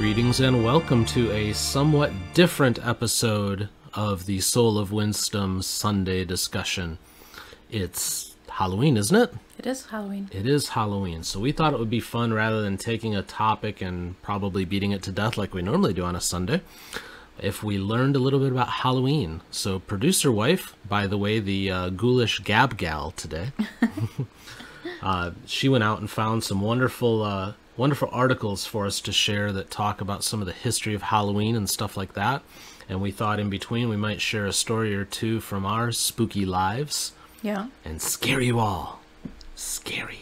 Greetings and welcome to a somewhat different episode of the Soule of Wisdom Sunday discussion. It's Halloween, isn't it? It is Halloween. It is Halloween, so we thought it would be fun rather than taking a topic and probably beating it to death like we normally do on a Sunday, if we learned a little bit about Halloween. So Producer-Wife, by the way, the ghoulish gab gal today, she went out and found some wonderful articles for us to share that talk about some of the history of Halloween and stuff like that. And we thought in between we might share a story or two from our spooky lives. Yeah. And scare you all. Scary.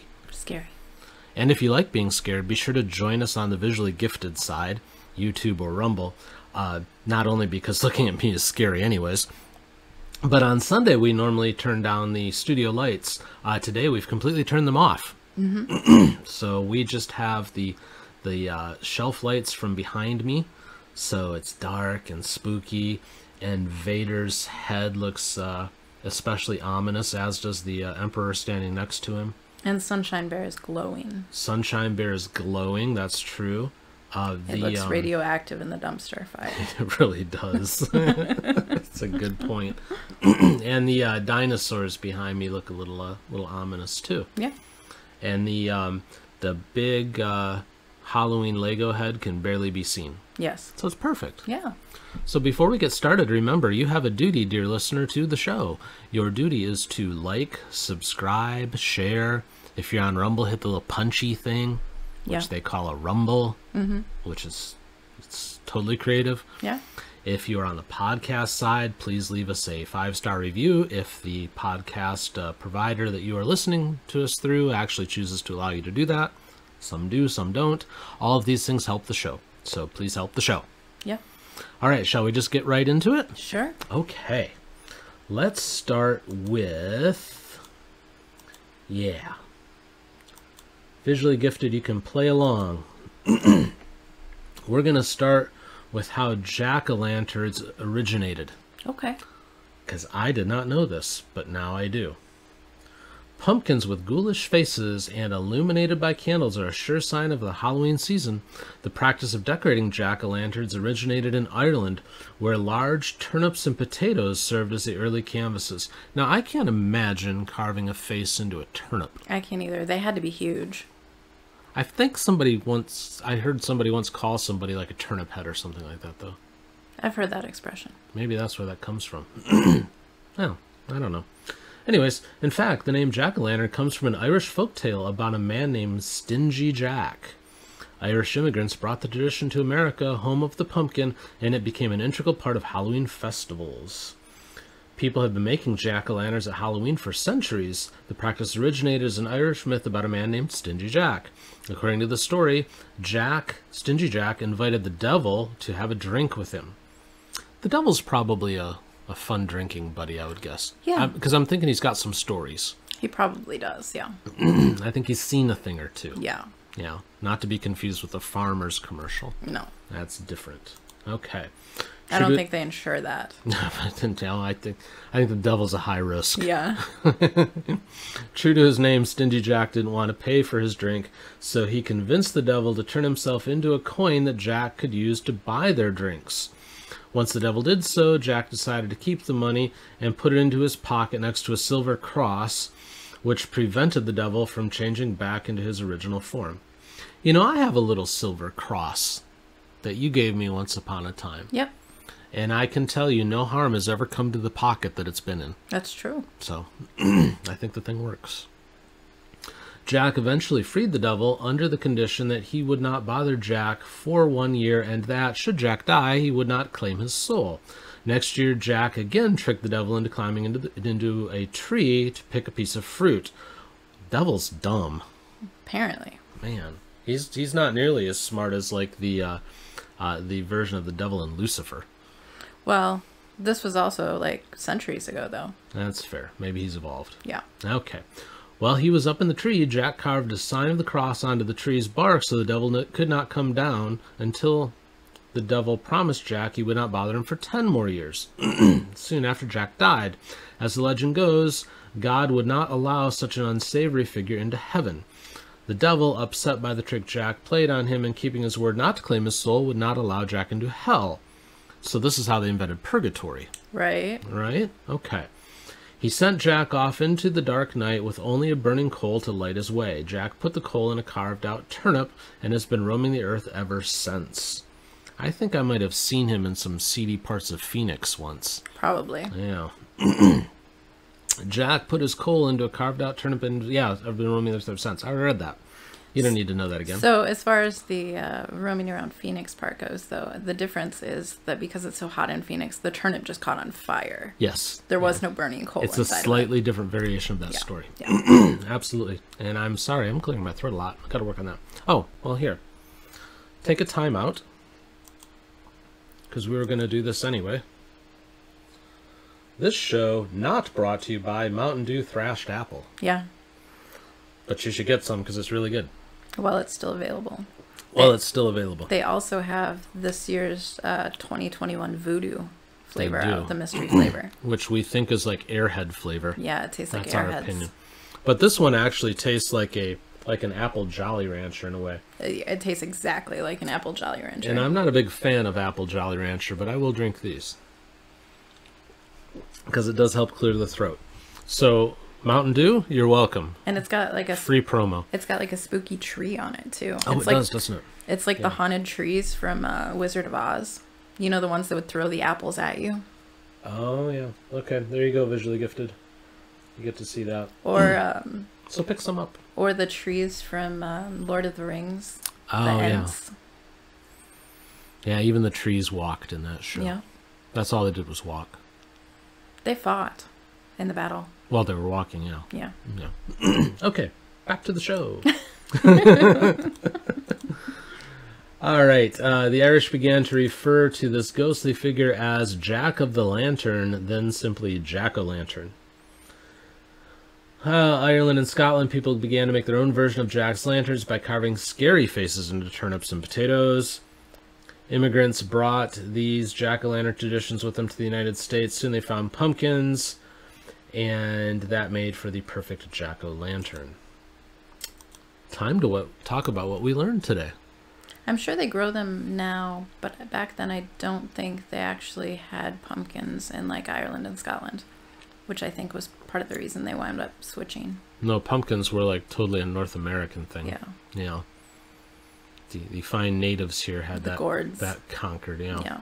And if you like being scared, be sure to join us on the visually gifted side, YouTube or Rumble. Not only because looking at me is scary anyways, but on Sunday we normally turn down the studio lights. Today we've completely turned them off. Mm-hmm. So we just have the shelf lights from behind me, so it's dark and spooky, and Vader's head looks especially ominous, as does the Emperor standing next to him. And Sunshine Bear is glowing. Sunshine Bear is glowing, that's true. It looks radioactive in the dumpster fire. It really does. That's a good point. And the dinosaurs behind me look a little ominous too. Yeah. And the big Halloween Lego head can barely be seen. Yes. So it's perfect. Yeah. So before we get started, remember, you have a duty, dear listener, to the show. Your duty is to like, subscribe, share. If you're on Rumble, hit the little punchy thing, which they call a rumble, which is it's totally creative. Yeah. If you're on the podcast side, please leave us a 5-star review if the podcast provider that you are listening to us through actually chooses to allow you to do that. Some do, some don't. All of these things help the show, so please help the show. Yeah. All right, shall we just get right into it? Sure. Okay. Let's start with... Visually gifted, you can play along. We're going to start with how jack-o'-lanterns originated. Okay. Because I did not know this, but now I do. Pumpkins with ghoulish faces and illuminated by candles are a sure sign of the Halloween season. The practice of decorating jack-o'-lanterns originated in Ireland, where large turnips and potatoes served as the early canvases. Now, I can't imagine carving a face into a turnip. I can't either. They had to be huge. I think I heard somebody once call somebody like a turnip head or something like that, though. I've heard that expression. Maybe that's where that comes from. Oh, I don't know. Anyways, in fact, the name jack-o'-lantern comes from an Irish folktale about a man named Stingy Jack. Irish immigrants brought the tradition to America, home of the pumpkin, and it became an integral part of Halloween festivals. People have been making jack-o'-lanterns at Halloween for centuries. The practice originated as an Irish myth about a man named Stingy Jack. According to the story, Stingy Jack invited the devil to have a drink with him. The devil's probably a fun drinking buddy, I would guess. Yeah. Because I'm thinking he's got some stories. He probably does, yeah. I think he's seen a thing or two. Yeah. Yeah. Not to be confused with the Farmer's commercial. No. That's different. Okay. I don't think they insure that. I think the devil's a high risk. Yeah. True to his name, Stingy Jack didn't want to pay for his drink, so he convinced the devil to turn himself into a coin that Jack could use to buy their drinks. Once the devil did so, Jack decided to keep the money and put it into his pocket next to a silver cross, which prevented the devil from changing back into his original form. You know, I have a little silver cross that you gave me once upon a time. Yep. And I can tell you no harm has ever come to the pocket that it's been in. That's true. So, I think the thing works. Jack eventually freed the devil under the condition that he would not bother Jack for 1 year, and that, should Jack die, he would not claim his soul. Next year, Jack again tricked the devil into climbing into a tree to pick a piece of fruit. Devil's dumb. Apparently. Man, he's not nearly as smart as like the version of the devil in Lucifer. Well, this was also like centuries ago, though. That's fair. Maybe he's evolved. Yeah. Okay. While he was up in the tree, Jack carved a sign of the cross onto the tree's bark so the devil could not come down until the devil promised Jack he would not bother him for 10 more years. Soon after Jack died. As the legend goes, God would not allow such an unsavory figure into heaven. The devil, upset by the trick Jack played on him and keeping his word not to claim his soul, would not allow Jack into hell. So this is how they invented purgatory. Right. Right? Okay. He sent Jack off into the dark night with only a burning coal to light his way. Jack put the coal in a carved-out turnip and has been roaming the earth ever since. I think I might have seen him in some seedy parts of Phoenix once. Probably. Yeah. Jack put his coal into a carved-out turnip and, yeah, I've been roaming the earth ever since. I read that. You don't need to know that again. So as far as the roaming around Phoenix part goes, though, the difference is that because it's so hot in Phoenix, the turnip just caught on fire. Yes. There was no burning coal It's a inside slightly different variation of that Yeah. story. Yeah. Absolutely. And I'm sorry, I'm clearing my throat a lot. I've got to work on that. Oh, well, here. Take a time out. Because we were going to do this anyway. This show not brought to you by Mountain Dew Thrashed Apple. Yeah. But you should get some because it's really good. Well, it's still available. Well, it's still available. They also have this year's 2021 Voodoo flavor They do. out, the mystery flavor. Which we think is like Airhead flavor. Yeah, it tastes like That's our Airheads. opinion. But this one actually tastes like an apple Jolly Rancher in a way. It tastes exactly like an apple Jolly Rancher. And I'm not a big fan of apple Jolly Rancher, but I will drink these. Because it does help clear the throat. So, Mountain Dew, you're welcome. And it's got like a Free promo. It's got like a spooky tree on it too. Oh, it's it does, doesn't it? It's like Yeah. the haunted trees from Wizard of Oz. You know, the ones that would throw the apples at you. Oh, yeah. Okay, there you go, visually gifted. You get to see that. Or So pick some up. or the trees from Lord of the Rings. Oh, The yeah. Ents. Yeah, even the trees walked in that show. Yeah. That's all they did was walk. They fought in the battle. Well, they were walking, yeah. Yeah. Yeah. Okay, back to the show. All right. The Irish began to refer to this ghostly figure as Jack of the Lantern, then simply Jack-o'-lantern. Ireland and Scotland, people began to make their own version of Jack's lanterns by carving scary faces into turnips and potatoes. Immigrants brought these jack-o'-lantern traditions with them to the United States. Soon they found pumpkins, and that made for the perfect jack-o'-lantern. Time to talk about what we learned today. I'm sure they grow them now, but back then I don't think they actually had pumpkins in like Ireland and Scotland, which I think was part of the reason they wound up switching. No, pumpkins were like totally a North American thing. Yeah. Yeah. The fine natives here had The gourds. that conquered, yeah. Yeah.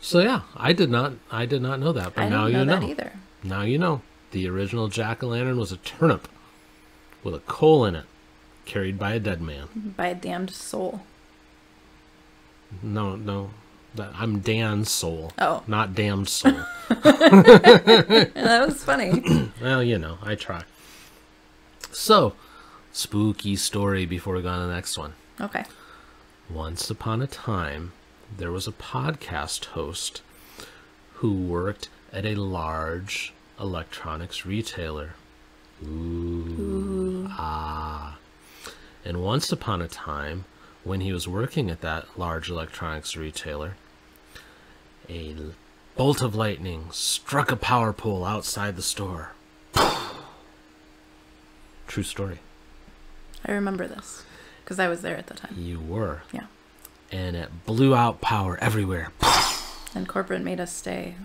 So yeah, I did not know that, but I now didn't you know know. that either. Now you know. The original jack-o'-lantern was a turnip with a coal in it, carried by a dead man. By a damned soul. No, I'm Dan's soul. Oh. Not damned soul. That was funny. Well, you know, I try. So, spooky story before we go on to the next one. Okay. Once upon a time, there was a podcast host who worked at a large electronics retailer. Ooh. Ah. And once upon a time, when he was working at that large electronics retailer, a bolt of lightning struck a power pole outside the store. True story. I remember this because I was there at the time. You were. Yeah. And it blew out power everywhere. And corporate made us stay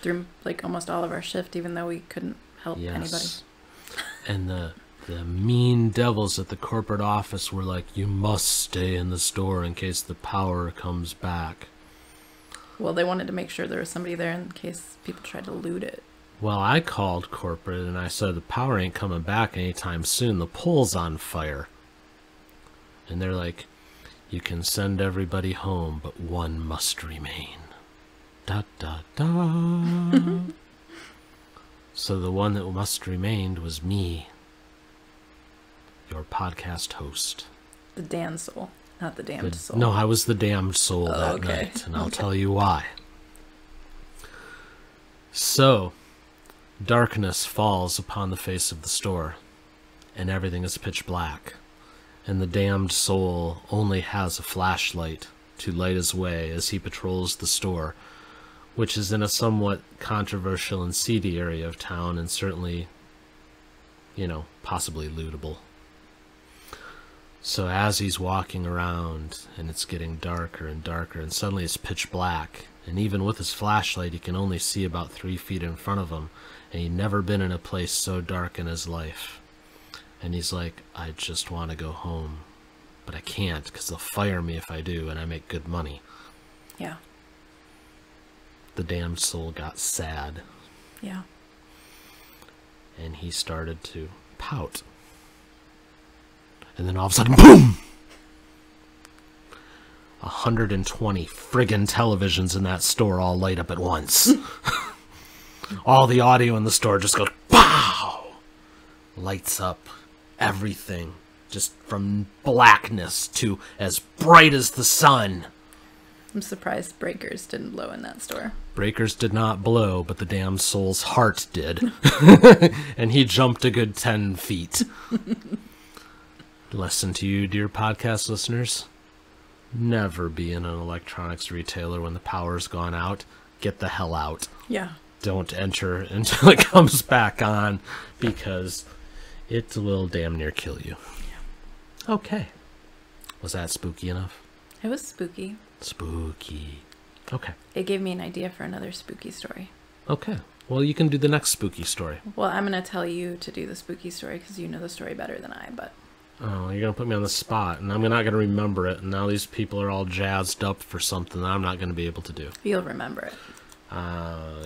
through like almost all of our shift, even though we couldn't help anybody. And the mean devils at the corporate office were like, you must stay in the store in case the power comes back. Well, they wanted to make sure there was somebody there in case people tried to loot it. Well, I called corporate and I said, the power ain't coming back anytime soon. The pole's on fire. And they're like, you can send everybody home, but one must remain. Da, da, da. So the one that must remain was me, your podcast host. The Dan soul, not the damned soul. No, I was the damned soul that okay. night, and I'll tell you why. So, darkness falls upon the face of the store, and everything is pitch black, and the damned soul only has a flashlight to light his way as he patrols the store, which is in a somewhat controversial and seedy area of town, and certainly, possibly lootable. So as he's walking around, and it's getting darker and darker, and suddenly it's pitch black, and even with his flashlight, he can only see about 3 feet in front of him, and he'd never been in a place so dark in his life. And he's like, I just want to go home, but I can't, because they'll fire me if I do, and I make good money. Yeah. The damned soul got sad. Yeah. And he started to pout. And then all of a sudden, boom! 120 friggin' televisions in that store all light up at once. All the audio in the store just goes, pow! Lights up everything. Just from blackness to as bright as the sun. I'm surprised breakers didn't blow in that store. Breakers did not blow, but the damn soul's heart did. And he jumped a good 10 feet. Lesson to you, dear podcast listeners. Never be in an electronics retailer when the power's gone out. Get the hell out. Yeah. Don't enter until it comes back on, because it will damn near kill you. Yeah. Okay. Was that spooky enough? It was spooky. Spooky. Okay. It gave me an idea for another spooky story. Okay. Well, you can do the next spooky story. Well, I'm going to tell you to do the spooky story because you know the story better than I, but... Oh, you're going to put me on the spot, and I'm not going to remember it, and now these people are all jazzed up for something that I'm not going to be able to do. You'll remember it.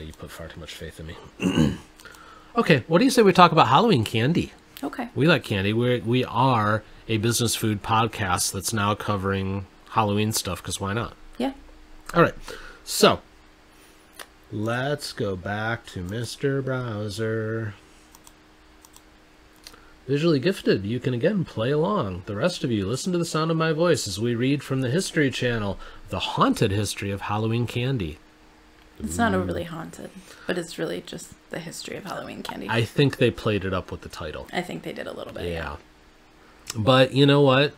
You put far too much faith in me. Okay, what do you say we talk about Halloween candy? Okay. We like candy. We are a business food podcast that's now covering Halloween stuff, because why not? Yeah. All right, so let's go back to Mr. Browser. Visually gifted, you can again play along. The rest of you, listen to the sound of my voice as we read from the History Channel, the haunted history of Halloween candy. It's not overly haunted, but it's really just the history of Halloween candy. I think they played it up with the title. I think they did a little bit. Yeah. But you know what?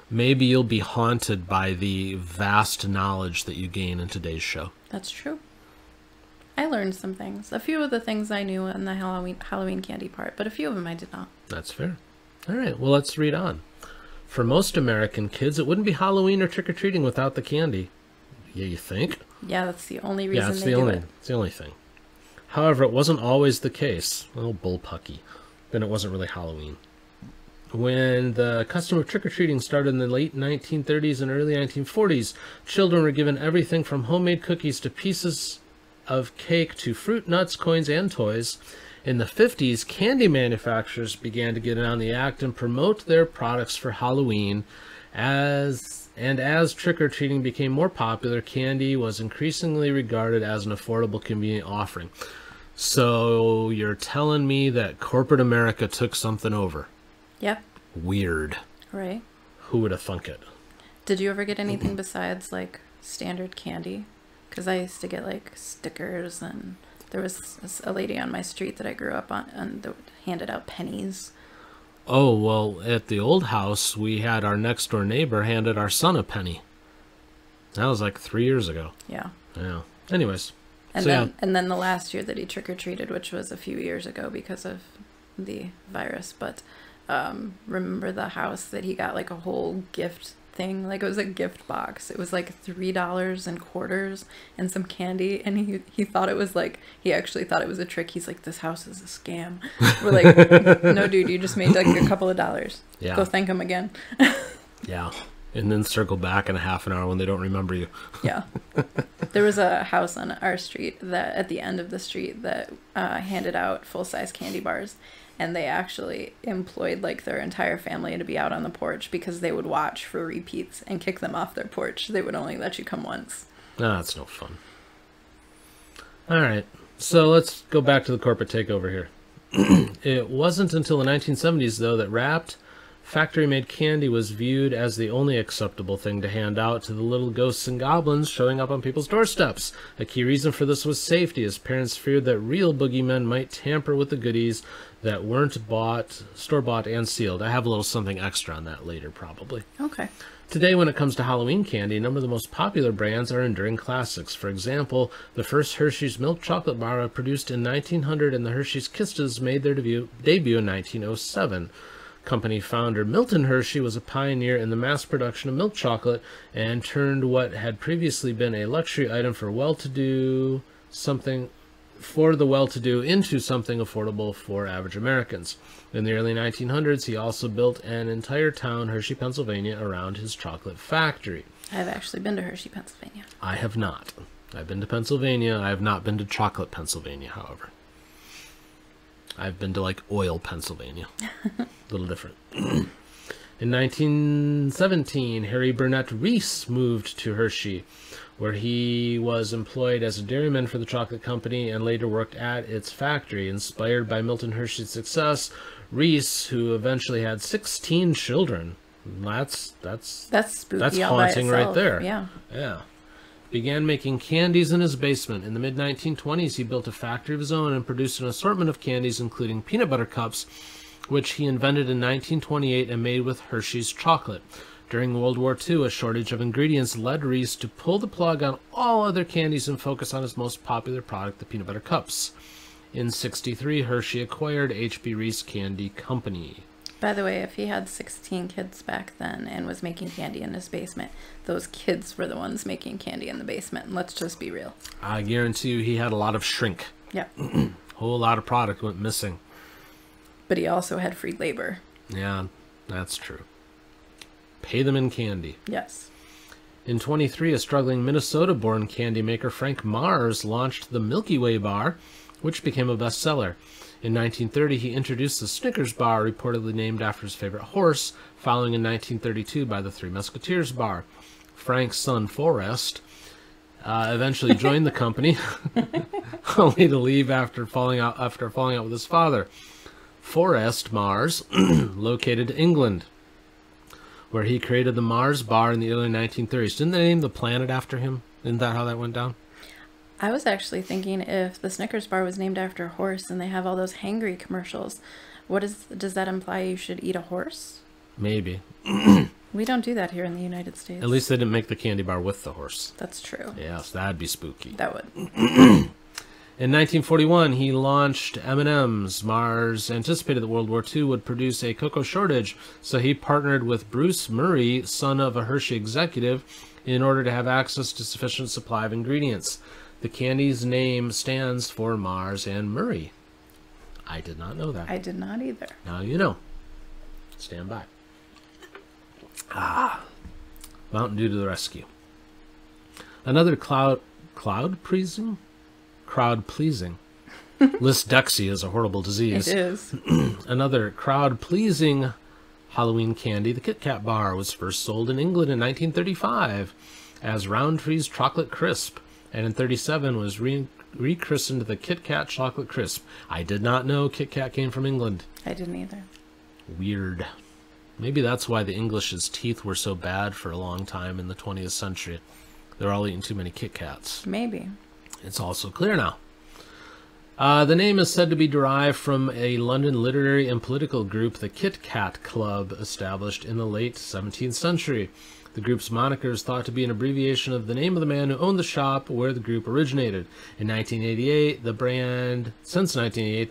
Maybe you'll be haunted by the vast knowledge that you gain in today's show. That's true. I learned some things. A few of the things I knew in the Halloween candy part, but a few of them I did not. That's fair. All right, well, let's read on. For most American kids, it wouldn't be Halloween or trick-or-treating without the candy. Yeah, you think? Yeah, that's the only reason It's they do it. It's the only thing. However, it wasn't always the case. Oh, bullpucky. Then it wasn't really Halloween. When the custom of trick-or-treating started in the late 1930s and early 1940s, children were given everything from homemade cookies to pieces of cake to fruit, nuts, coins, and toys. In the 50s, candy manufacturers began to get in on the act and promote their products for Halloween. As trick-or-treating became more popular, candy was increasingly regarded as an affordable, convenient offering. So you're telling me that corporate America took something over? Yep. Weird. Right. Who would have thunk it? Did you ever get anything besides, like, standard candy? Because I used to get, like, stickers, and there was a lady on my street that I grew up on and that handed out pennies. Oh, well, at the old house, we had our next-door neighbor handed our son a penny. That was like 3 years ago. Yeah. Yeah. Anyways. And then the last year that he trick-or-treated, which was a few years ago because of the virus, but remember the house that he got, like, a whole gift thing? Like, it was a gift box. It was like $3 and quarters and some candy, and he thought it was, like, he actually thought it was a trick. He's like, this house is a scam. We're like, no, dude, you just made, like, a couple of dollars. Yeah. Go thank him again. Yeah. And then circle back in a half an hour when they don't remember you. Yeah. There was a house on our street that, at the end of the street, that handed out full-size candy bars. And they actually employed, like, their entire family to be out on the porch because they would watch for repeats and kick them off their porch. They would only let you come once. No, that's no fun. All right. So let's go back to the corporate takeover here. It wasn't until the 1970s, though, that wrapped, factory-made candy was viewed as the only acceptable thing to hand out to the little ghosts and goblins showing up on people's doorsteps. A key reason for this was safety, as parents feared that real boogeymen might tamper with the goodies that weren't store-bought and sealed. I have a little something extra on that later, probably. Okay. Today, when it comes to Halloween candy, a number of the most popular brands are enduring classics. For example, the first Hershey's milk chocolate bar produced in 1900 and the Hershey's Kisses made their debut in 1907. Company founder Milton Hershey was a pioneer in the mass production of milk chocolate and turned what had previously been a luxury item for the well-to-do into something affordable for average Americans. In the early 1900s, he also built an entire town, Hershey, Pennsylvania, around his chocolate factory. I've actually been to Hershey, Pennsylvania. I have not. I've been to Pennsylvania. I have not been to chocolate Pennsylvania, however. I've been to, like, oil Pennsylvania. A little different. In 1917, Harry Burnett Reese moved to Hershey, where he was employed as a dairyman for the chocolate company and later worked at its factory. Inspired by Milton Hershey's success, Reese, who eventually had 16 children, that's spooky. That's all by haunting itself. right there. Yeah. Began making candies in his basement. In the mid-1920s, he built a factory of his own and produced an assortment of candies, including peanut butter cups, which he invented in 1928 and made with Hershey's chocolate. During World War II, a shortage of ingredients led Reese to pull the plug on all other candies and focus on his most popular product, the peanut butter cups. In '63, Hershey acquired H.B. Reese Candy Company. By the way, if he had 16 kids back then and was making candy in his basement, those kids were the ones making candy in the basement. Let's just be real. I guarantee you he had a lot of shrink. Yeah. Whole lot of product went missing. But he also had free labor. Yeah, that's true. Pay them in candy. Yes. In '23, a struggling Minnesota-born candy maker, Frank Mars, launched the Milky Way bar, which became a bestseller. In 1930, he introduced the Snickers bar, reportedly named after his favorite horse, following in 1932 by the Three Musketeers bar. Frank's son, Forrest, eventually joined the company, only to leave after falling out with his father. Forrest Mars, located in England, where he created the Mars bar in the early 1930s. Didn't they name the planet after him? Isn't that how that went down? I was actually thinking if the Snickers bar was named after a horse and they have all those hangry commercials, does that imply you should eat a horse? Maybe. We don't do that here in the United States. At least they didn't make the candy bar with the horse. That's true. Yes, that'd be spooky. That would. In 1941, he launched M&M's. Mars anticipated that World War II would produce a cocoa shortage, so he partnered with Bruce Murray, son of a Hershey executive, in order to have access to sufficient supply of ingredients. The candy's name stands for Mars and Murray. I did not know that. I did not either. Now you know. Stand by. Mountain Dew to the rescue. Another crowd pleasing. Dyslexia is a horrible disease. It is. Another crowd-pleasing Halloween candy, the Kitkat Bar, was first sold in England in 1935 as Roundtree's Chocolate Crisp, and in 1937 was rechristened the Kitkat Chocolate Crisp. I did not know Kitkat came from England. I didn't either. Weird. Maybe that's why the English's teeth were so bad for a long time in the 20th century. They're all eating too many Kit Kats. Maybe. It's also clear now. The name is said to be derived from a London literary and political group, the Kitkat Club, established in the late 17th century. The group's moniker is thought to be an abbreviation of the name of the man who owned the shop where the group originated. Since 1988, the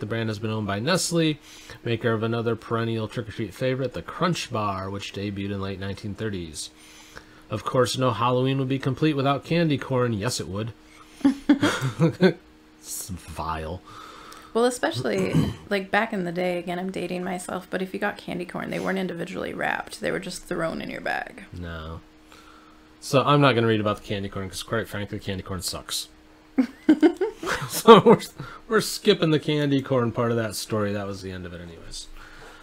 brand has been owned by Nestle, maker of another perennial trick-or-treat favorite, the Crunch Bar, which debuted in late 1930s. Of course, no Halloween would be complete without candy corn. Yes, it would. It's vile. Well, especially, like, back in the day, again, I'm dating myself, but if you got candy corn, they weren't individually wrapped. They were just thrown in your bag. No. So I'm not going to read about the candy corn, because quite frankly, candy corn sucks. So we're skipping the candy corn part of that story. That was the end of it anyways.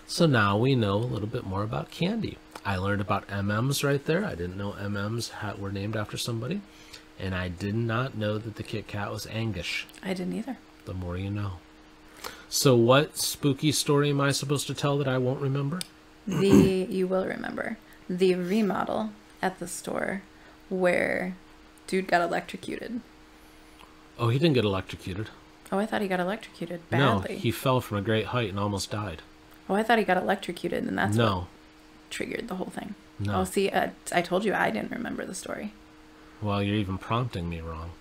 So now we know a little bit more about candy. I learned about M&M's right there. I didn't know M&M's were named after somebody. And I did not know that the Kit Kat was Angus. I didn't either. The more you know. So what spooky story am I supposed to tell that I won't remember? You will remember. The remodel at the store where dude got electrocuted. Oh, he didn't get electrocuted. Oh, I thought he got electrocuted badly. No, he fell from a great height and almost died. Oh, I thought he got electrocuted, and that's No. what triggered the whole thing. No. Oh, see, I told you I didn't remember the story. Well, you're even prompting me wrong.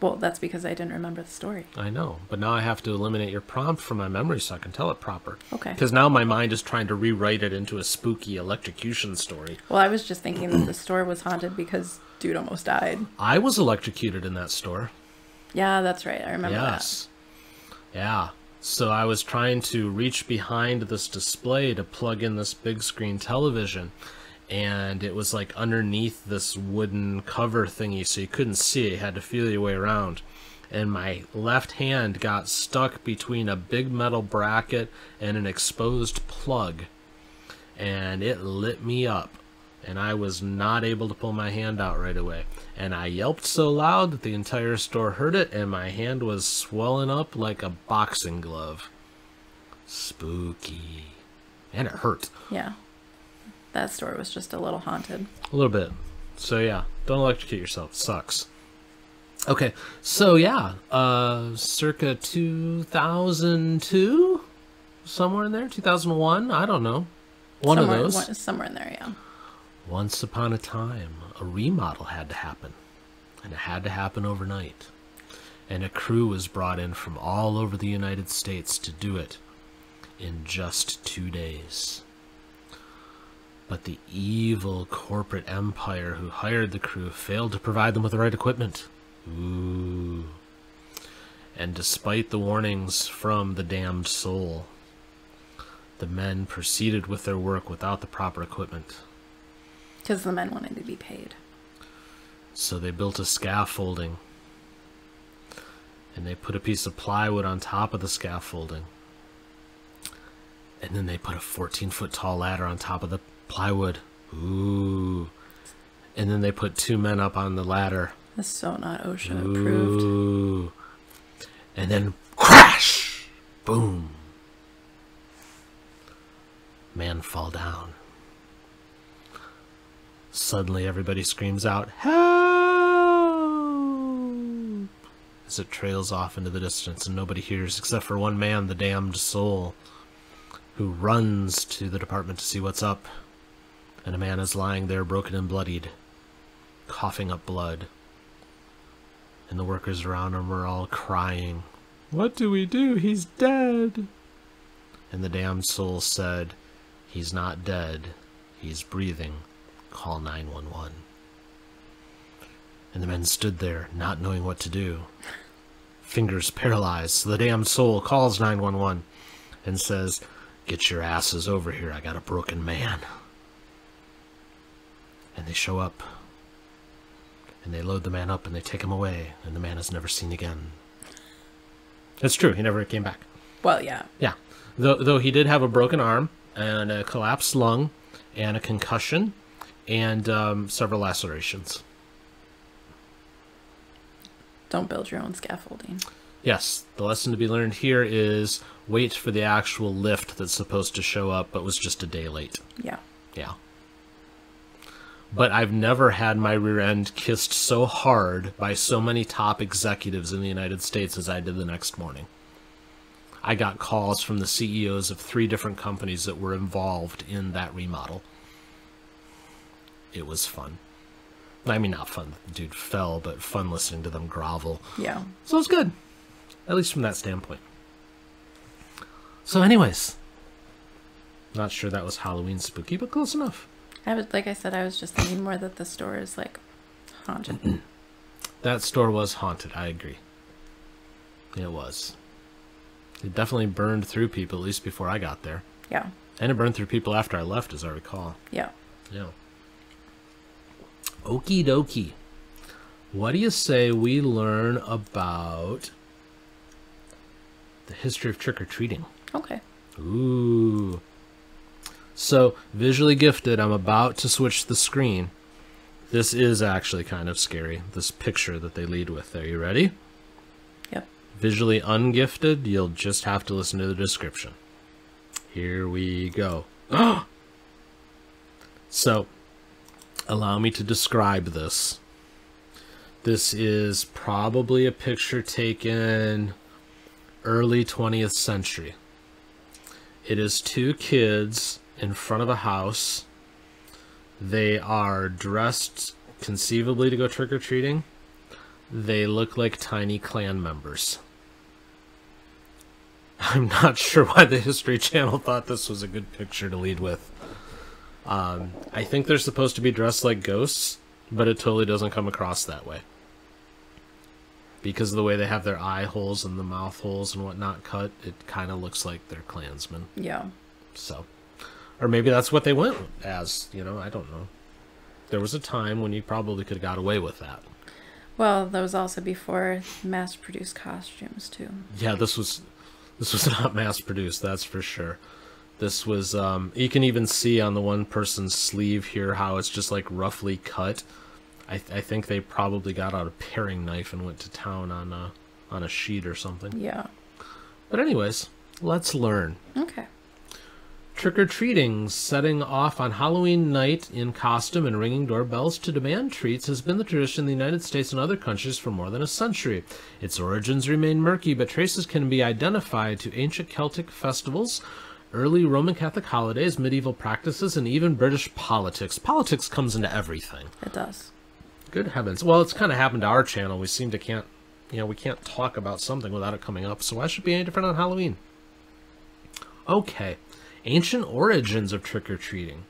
Well, that's because I didn't remember the story. I know, but now I have to eliminate your prompt from my memory so I can tell it proper. Okay. Because now my mind is trying to rewrite it into a spooky electrocution story. Well, I was just thinking that the store was haunted because dude almost died. I was electrocuted in that store. Yeah, that's right. I remember that. Yeah. So I was trying to reach behind this display to plug in this big screen television. And it was like underneath this wooden cover thingy, so you couldn't see it. You had to feel your way around. And my left hand got stuck between a big metal bracket and an exposed plug. And it lit me up. And I was not able to pull my hand out right away. And I yelped so loud that the entire store heard it, and my hand was swelling up like a boxing glove. Spooky. And it hurt. Yeah. That store was just a little haunted. A little bit. So yeah, don't electrocute yourself. It sucks. Okay, so yeah, circa 2002? Somewhere in there? 2001? I don't know. Somewhere of those. Somewhere in there, yeah. Once upon a time, a remodel had to happen. And it had to happen overnight. And a crew was brought in from all over the United States to do it in just 2 days. But the evil corporate empire who hired the crew failed to provide them with the right equipment. Ooh. And despite the warnings from the damned soul, the men proceeded with their work without the proper equipment. Because the men wanted to be paid. So they built a scaffolding. And they put a piece of plywood on top of the scaffolding. And then they put a 14-foot tall ladder on top of the plywood. Ooh. And then they put 2 men up on the ladder. That's so not OSHA approved. Ooh. And then crash! Boom. Man fall down. Suddenly everybody screams out, "Help!" as it trails off into the distance, and nobody hears except for one man, the damned soul, who runs to the department to see what's up. And a man is lying there broken and bloodied, coughing up blood. And the workers around him are all crying, "What do we do? He's dead!" And the damned soul said, "He's not dead. He's breathing. Call 911. And the men stood there, not knowing what to do. Fingers paralyzed. So the damned soul calls 911 and says, "Get your asses over here. I got a broken man." And they show up. And they load the man up and they take him away. And the man is never seen again. It's true. He never came back. Well, yeah. Yeah. Though he did have a broken arm and a collapsed lung and a concussion and several lacerations. Don't build your own scaffolding. Yes. The lesson to be learned here is wait for the actual lift that's supposed to show up but was just a day late. Yeah. Yeah. But I've never had my rear end kissed so hard by so many top executives in the United States as I did the next morning. I got calls from the CEOs of 3 different companies that were involved in that remodel. It was fun. I mean, not fun that the dude fell, but fun listening to them grovel. Yeah. So it's good. At least from that standpoint. So anyways. Not sure that was Halloween spooky, but close enough. Like I said, I was just thinking more that the store is like haunted. That store was haunted, I agree. It was. It definitely burned through people, at least before I got there. Yeah. And it burned through people after I left, as I recall. Yeah. Yeah. Okie dokie. What do you say we learn about the history of trick-or-treating? Okay. Ooh. So, visually gifted, I'm about to switch the screen. This is actually kind of scary, this picture that they lead with. Are you ready? Yep. Visually ungifted, you'll just have to listen to the description. Here we go. So, allow me to describe this. This is probably a picture taken early 20th century. It is 2 kids in front of a house. They are dressed conceivably to go trick-or-treating. They look like tiny clan members. I'm not sure why the History Channel thought this was a good picture to lead with. I think they're supposed to be dressed like ghosts, but it totally doesn't come across that way. Because of the way they have their eye holes and the mouth holes and whatnot cut, it kind of looks like they're Klansmen. Yeah. So, or maybe that's what they went as, I don't know. There was a time when you probably could have got away with that. Well, that was also before mass-produced costumes, too. Yeah, this was not mass-produced, that's for sure. This was, you can even see on the one person's sleeve here how it's just like roughly cut. I think they probably got out a paring knife and went to town on a sheet or something. Yeah. But anyways, let's learn. Okay. Trick-or-treating, setting off on Halloween night in costume and ringing doorbells to demand treats, has been the tradition in the United States and other countries for more than a century. Its origins remain murky, but traces can be identified to ancient Celtic festivals, early Roman Catholic holidays, medieval practices, and even British politics. Politics comes into everything. It does. Good heavens. Well, it's kind of happened to our channel. We seem to we can't talk about something without it coming up, so why should it be any different on Halloween? Okay. Ancient origins of trick-or-treating.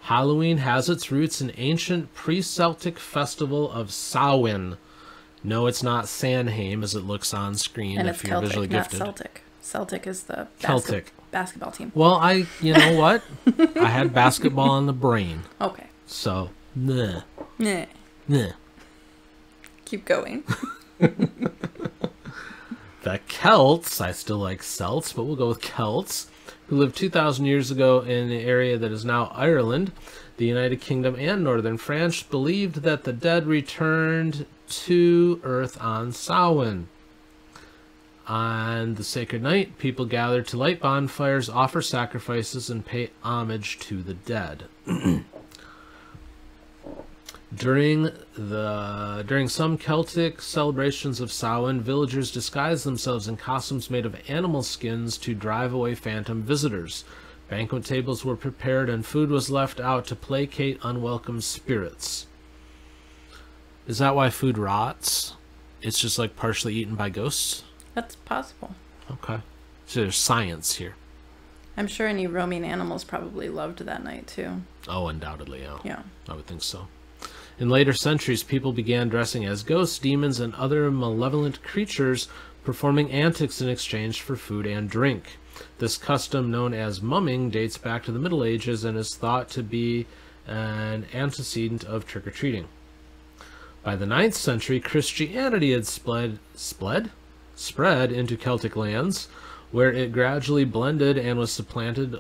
Halloween has its roots in ancient pre-Celtic festival of Samhain. No, it's not Sanheim as it looks on screen And if it's you're Celtic, visually not gifted. Celtic. Celtic is the basketball team. Well, you know what? I had basketball on the brain. Okay. So, nah. Nah. Nah. Keep going. The Celts, I still like Celts, but we'll go with Celts, who lived 2,000 years ago in the area that is now Ireland, the United Kingdom, and northern France, believed that the dead returned to Earth on Samhain. On the sacred night, people gathered to light bonfires, offer sacrifices, and pay homage to the dead. During some Celtic celebrations of Samhain, villagers disguised themselves in costumes made of animal skins to drive away phantom visitors. Banquet tables were prepared and food was left out to placate unwelcome spirits. Is that why food rots? It's just like partially eaten by ghosts? That's possible. Okay. So there's science here. I'm sure any roaming animals probably loved that night, too. Oh, undoubtedly, yeah. Yeah. I would think so. In later centuries, people began dressing as ghosts, demons, and other malevolent creatures, performing antics in exchange for food and drink. This custom, known as mumming, dates back to the Middle Ages and is thought to be an antecedent of trick-or-treating. By the 9th century, Christianity had spread into Celtic lands, where it gradually blended and was supplanted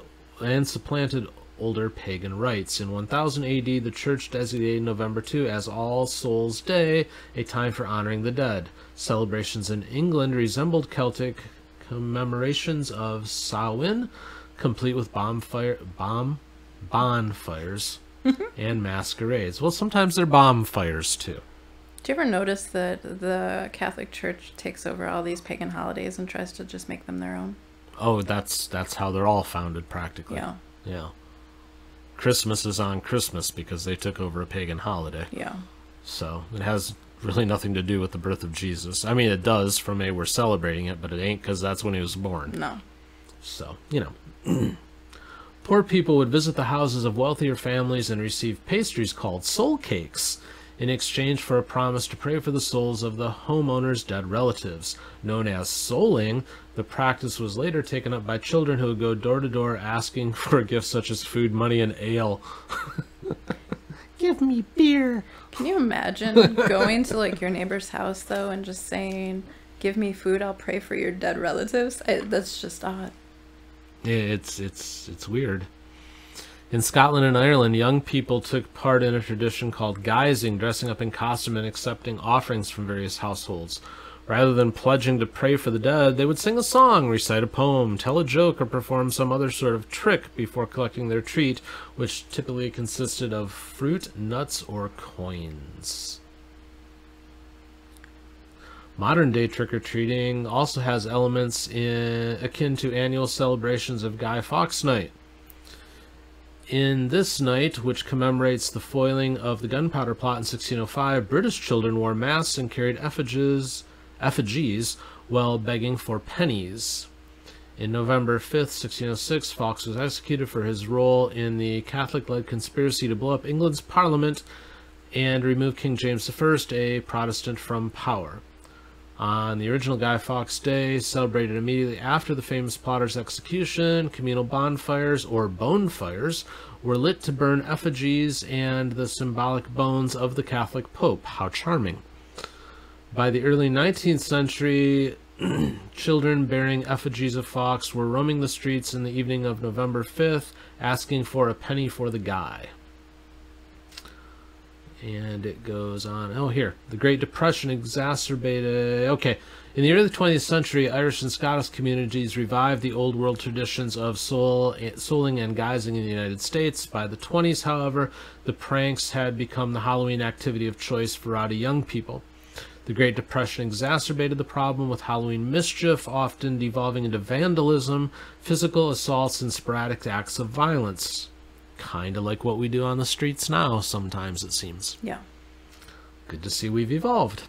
older pagan rites. In 1000 AD, the church designated November 2 as All Souls' Day, a time for honoring the dead. Celebrations in England resembled Celtic commemorations of Samhain, complete with bonfires and masquerades. Well, sometimes they're bonfires, too. Do you ever notice that the Catholic Church takes over all these pagan holidays and tries to just make them their own? Oh, that's how they're all founded, practically. Yeah. Yeah. Christmas is on Christmas because they took over a pagan holiday. Yeah. So it has really nothing to do with the birth of Jesus. I mean, it does from we're celebrating it, but it ain't because that's when he was born. No. So, Poor people would visit the houses of wealthier families and receive pastries called soul cakes in exchange for a promise to pray for the souls of the homeowner's dead relatives. Known as souling, the practice was later taken up by children who would go door to door asking for gifts such as food, money, and ale. Give me beer. Can you imagine going to your neighbor's house though and just saying, "Give me food, I'll pray for your dead relatives"? That's just odd. Yeah, it's weird. In Scotland and Ireland, young people took part in a tradition called guising, dressing up in costume and accepting offerings from various households. Rather than pledging to pray for the dead, they would sing a song, recite a poem, tell a joke, or perform some other sort of trick before collecting their treat, which typically consisted of fruit, nuts, or coins. Modern-day trick-or-treating also has elements akin to annual celebrations of Guy Fawkes Night. In this night, which commemorates the foiling of the gunpowder plot in 1605, British children wore masks and carried effigies while begging for pennies. In November 5th, 1606, Fawkes was executed for his role in the Catholic-led conspiracy to blow up England's Parliament and remove King James I, a Protestant, from power. On the original Guy Fawkes Day, celebrated immediately after the famous plotter's execution, communal bonfires, or bonefires, were lit to burn effigies and the symbolic bones of the Catholic Pope. How charming. By the early 19th century, children bearing effigies of Fawkes were roaming the streets in the evening of November 5th, asking for a penny for the guy. And it goes on. Oh, here. The Great Depression exacerbated... Okay. In the early 20th century, Irish and Scottish communities revived the old world traditions of souling and guising in the United States. By the 20s, however, the pranks had become the Halloween activity of choice for rowdy young people. The Great Depression exacerbated the problem with Halloween mischief, often devolving into vandalism, physical assaults, and sporadic acts of violence. Kind of like what we do on the streets now, sometimes, it seems. Yeah. Good to see we've evolved.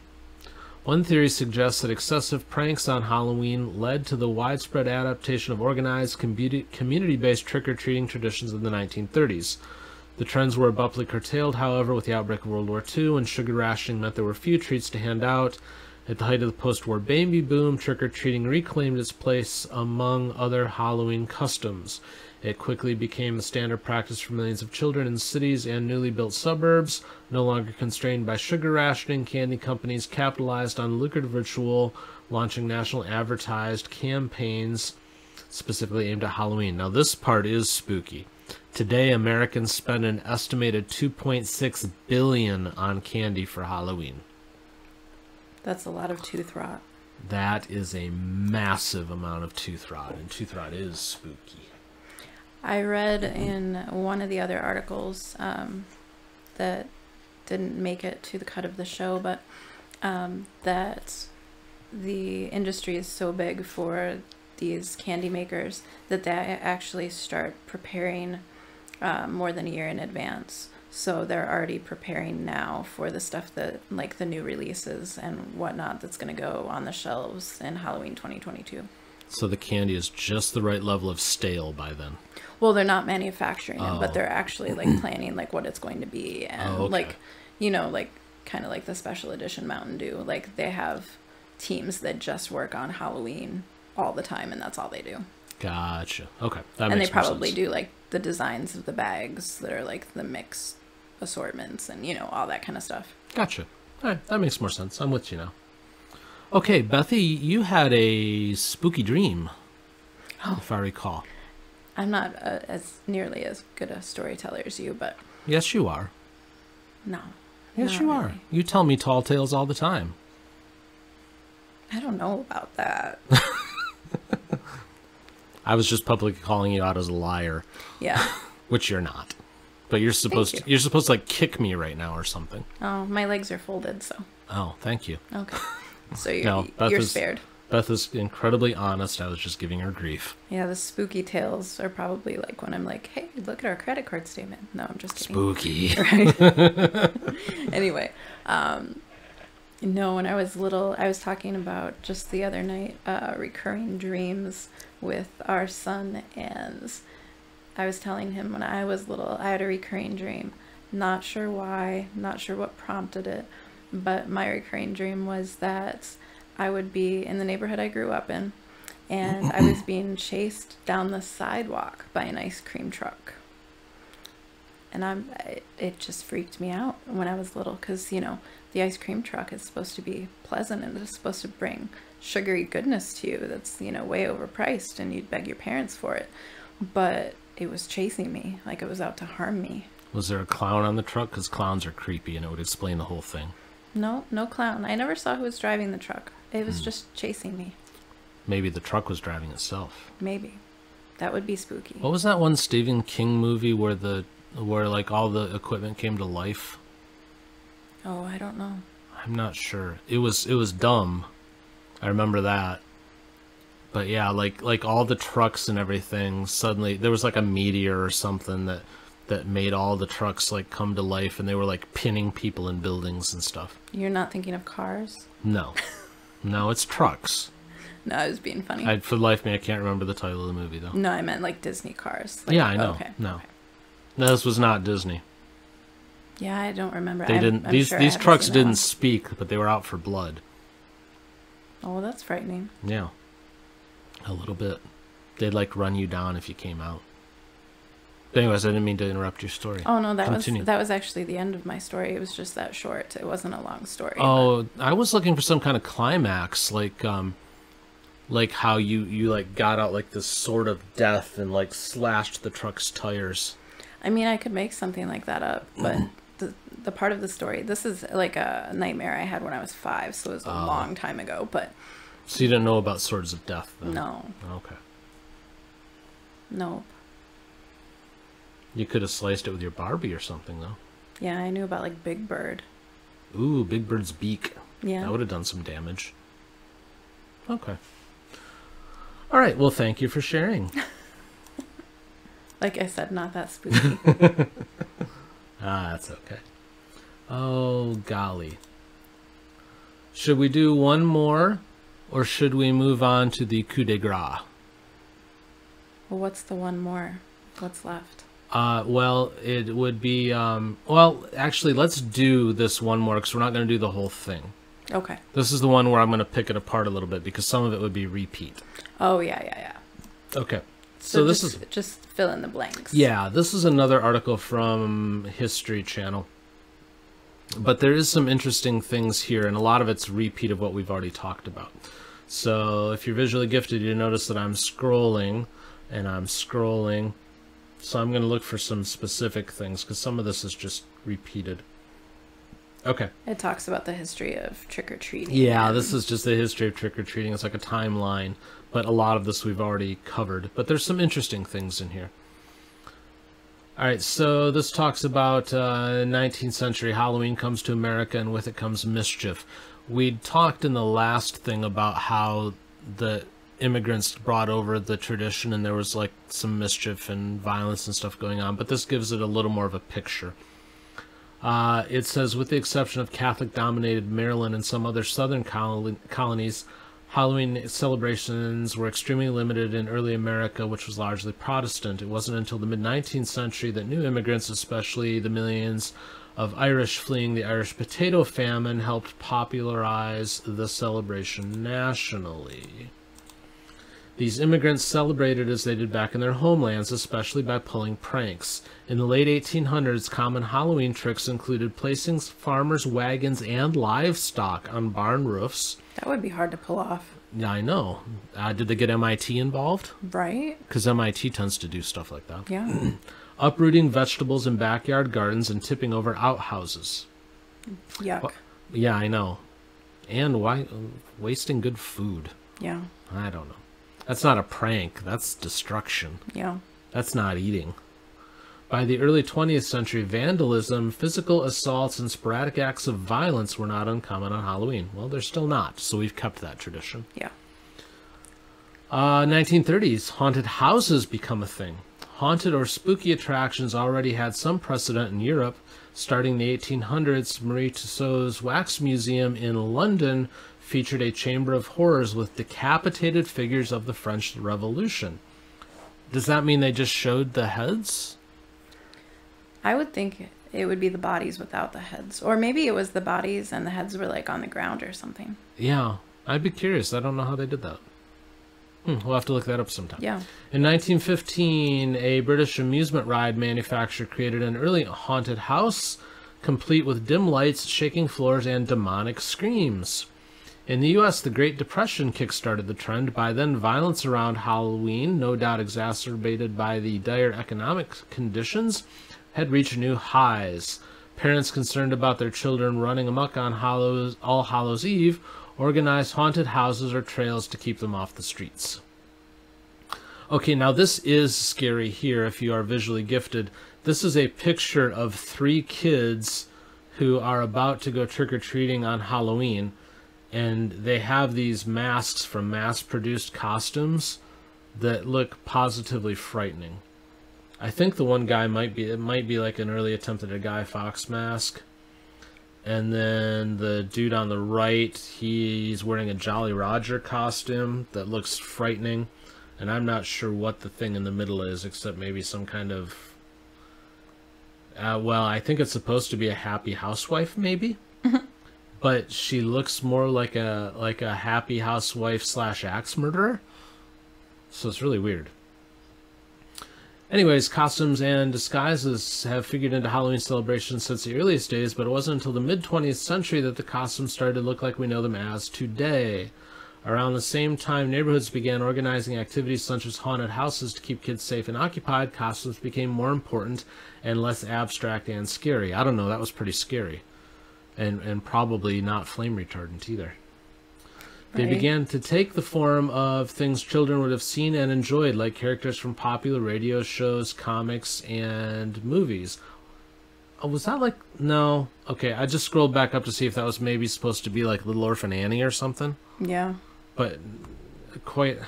One theory suggests that excessive pranks on Halloween led to the widespread adaptation of organized, community-based trick-or-treating traditions in the 1930s. The trends were abruptly curtailed, however, with the outbreak of World War II, when sugar rationing meant there were few treats to hand out. At the height of the post-war baby boom, trick-or-treating reclaimed its place among other Halloween customs. It quickly became the standard practice for millions of children in cities and newly built suburbs. No longer constrained by sugar rationing, candy companies capitalized on the lucrative ritual, launching national advertised campaigns specifically aimed at Halloween. Now, this part is spooky. Today, Americans spend an estimated $2.6 billion on candy for Halloween. That's a lot of tooth rot. That is a massive amount of tooth rot, and tooth rot is spooky. I read in one of the other articles that didn't make it to the cut of the show, but that the industry is so big for these candy makers that they actually start preparing more than a year in advance. So they're already preparing now for the stuff that, like the new releases and whatnot, that's going to go on the shelves in Halloween 2022. So the candy is just the right level of stale by then. Well, they're not manufacturing it, but they're actually like planning like what it's going to be, and like, you know, like kind of like the special edition Mountain Dew. Like they have teams that just work on Halloween all the time, and that's all they do. Gotcha. Okay, that and makes they probably sense. do like the designs of the bags that are like the mixed assortments and, you know, all that kind of stuff. Gotcha. All right, that makes more sense. I'm with you now. Okay, Bethy, you had a spooky dream, if I recall. I'm not as nearly as good a storyteller as you, but... Yes, you are. No. Yes, you are. You tell me tall tales all the time. I don't know about that. I was just publicly calling you out as a liar. Yeah. Which you're not. But you're supposed to, you're supposed to like kick me right now or something. Oh, my legs are folded, so... Oh, thank you. Okay. So you're spared. Beth is incredibly honest. I was just giving her grief. Yeah, the spooky tales are probably like when I'm like, hey, look at our credit card statement. No, I'm just kidding. Spooky. Right? Anyway, no, when I was little, I was talking about just the other night, recurring dreams with our son, and I was telling him when I was little, I had a recurring dream. Not sure why, not sure what prompted it, but my recurring dream was that I would be in the neighborhood I grew up in, and I was being chased down the sidewalk by an ice cream truck. And it just freaked me out when I was little, because, you know, the ice cream truck is supposed to be pleasant and it's supposed to bring sugary goodness to you that's, you know, way overpriced, and you'd beg your parents for it. But it was chasing me, like it was out to harm me. Was there a clown on the truck? Because clowns are creepy, and it would explain the whole thing. No, no clown. I never saw who was driving the truck. It was just chasing me. Maybe the truck was driving itself. Maybe. That would be spooky. What was that one Stephen King movie where like all the equipment came to life? Oh, I don't know. I'm not sure. It was dumb. I remember that. But yeah, like all the trucks and everything, suddenly there was like a meteor or something that that made all the trucks like come to life, and they were like pinning people in buildings and stuff. You're not thinking of Cars? No. No, it's trucks. No, I was being funny. For the life of me, I can't remember the title of the movie, though. No, I meant like Disney Cars. Like, yeah, I know. Okay. No. No, this was not Disney. Yeah, I don't remember. They didn't. I'm These sure these trucks didn't speak, but they were out for blood. Oh, well, that's frightening. Yeah. A little bit. They'd like run you down if you came out. But anyways, I didn't mean to interrupt your story. Oh no, Continue. that was actually the end of my story. It was just that short. It wasn't a long story. Oh, but I was looking for some kind of climax, like how you like got out like this sword of death and like slashed the truck's tires. I mean, I could make something like that up, but the part of the story, this is like a nightmare I had when I was 5, so it was a long time ago. But so you didn't know about swords of death, then? No. Okay. Nope. You could have sliced it with your Barbie or something, though. Yeah, I knew about like Big Bird. Ooh, Big Bird's beak. Yeah. That would have done some damage. Okay. All right. Well, thank you for sharing. Like I said, not that spooky. That's okay. Oh, golly. Should we do one more, or should we move on to the coup de grace? Well, what's the one more? What's left? Well, it would be, well, actually, let's do this one more, because we're not going to do the whole thing. Okay. This is the one where I'm going to pick it apart a little bit, because some of it would be repeat. Oh, yeah. Okay. So this is... Just fill in the blanks. Yeah, this is another article from History Channel. But there is some interesting things here, and a lot of it's repeat of what we've already talked about. So if you're visually gifted, you notice that I'm scrolling, and I'm scrolling. So I'm going to look for some specific things, because some of this is just repeated. Okay. It talks about the history of trick-or-treating. Yeah, this is just the history of trick-or-treating. It's like a timeline, but a lot of this we've already covered. But there's some interesting things in here. All right, so this talks about 19th century Halloween comes to America, and with it comes mischief. We talked in the last thing about how the immigrants brought over the tradition, and there was like some mischief and violence and stuff going on, but this gives it a little more of a picture. It says, with the exception of Catholic-dominated Maryland and some other southern colonies, Halloween celebrations were extremely limited in early America, which was largely Protestant. It wasn't until the mid-19th century that new immigrants, especially the millions of Irish fleeing the Irish potato famine, helped popularize the celebration nationally. These immigrants celebrated as they did back in their homelands, especially by pulling pranks. In the late 1800s, common Halloween tricks included placing farmers' wagons and livestock on barn roofs. That would be hard to pull off. Yeah, I know. Did they get MIT involved? Right. Because MIT tends to do stuff like that. Yeah. Uprooting vegetables in backyard gardens and tipping over outhouses. Yuck. Well, yeah, I know. And why wasting good food? Yeah. I don't know. That's not a prank. That's destruction. Yeah. That's not eating. By the early 20th century, vandalism, physical assaults, and sporadic acts of violence were not uncommon on Halloween. Well, they're still not, so we've kept that tradition. Yeah. 1930s, haunted houses become a thing. Haunted or spooky attractions already had some precedent in Europe. Starting in the 1800s, Marie Tussauds Wax Museum in London featured a chamber of horrors with decapitated figures of the French Revolution. Does that mean they just showed the heads? I would think it would be the bodies without the heads. Or maybe it was the bodies and the heads were like on the ground or something. Yeah, I'd be curious. I don't know how they did that. We'll have to look that up sometime. Yeah. In 1915, a British amusement ride manufacturer created an early haunted house, complete with dim lights, shaking floors, and demonic screams. In the U.S., the Great Depression kick-started the trend. By then, violence around Halloween, no doubt exacerbated by the dire economic conditions, had reached new highs. Parents concerned about their children running amok on All Hallows Eve organized haunted houses or trails to keep them off the streets. Okay, now this is scary here if you are visually gifted. This is a picture of 3 kids who are about to go trick-or-treating on Halloween. And they have these masks from mass-produced costumes that look positively frightening. I think the one guy might be like an early attempt at a Guy Fawkes mask. And then the dude on the right, he's wearing a Jolly Roger costume that looks frightening. And I'm not sure what the thing in the middle is, except maybe some kind of... well, I think it's supposed to be a happy housewife, maybe? But she looks more like a happy housewife / axe murderer. So it's really weird. Anyways, costumes and disguises have figured into Halloween celebrations since the earliest days, but it wasn't until the mid-20th century that the costumes started to look like we know them as today. Around the same time, neighborhoods began organizing activities such as haunted houses to keep kids safe and occupied. Costumes became more important and less abstract and scary. I don't know, that was pretty scary. And probably not flame retardant either. They began to take the form of things children would have seen and enjoyed, like characters from popular radio shows, comics, and movies. Oh, was that like... No. Okay, I just scrolled back up to see if that was maybe supposed to be like Little Orphan Annie or something. Yeah. But quite